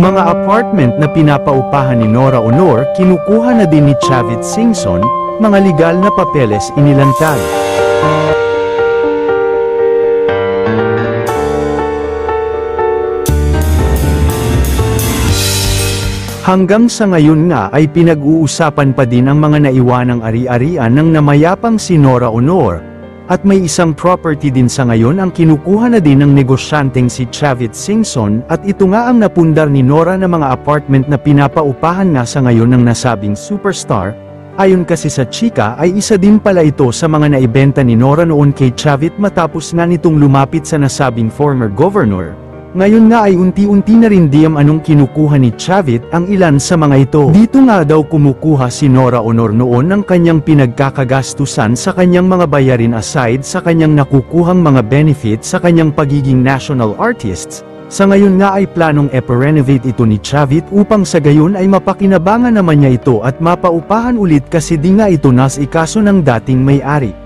Mga apartment na pinapaupahan ni Nora Honor kinukuha na din ni Chavit Singson, mga legal na papeles inilantad. Hanggang sa ngayon nga ay pinag-uusapan pa din ang mga naiwanang ari-arian ng namayapang si Nora Honor, at may isang property din sa ngayon ang kinukuha na din ng negosyanteng si Chavit Singson, at ito nga ang napundar ni Nora na mga apartment na pinapaupahan nga sa ngayon ng nasabing superstar. Ayon kasi sa chika ay isa din pala ito sa mga naibenta ni Nora noon kay Chavit matapos nga nitong lumapit sa nasabing former governor. Ngayon nga ay unti-unti na rin diyam anong kinukuha ni Chavit ang ilan sa mga ito. Dito nga daw kumukuha si Nora Honor noon ng kanyang pinagkakagastusan sa kanyang mga bayarin aside sa kanyang nakukuhang mga benefit sa kanyang pagiging national artists. Sa ngayon nga ay planong e-renovate ito ni Chavit upang sa gayon ay mapakinabangan naman niya ito at mapaupahan ulit kasi di nga ito nas ikaso ng dating may-ari.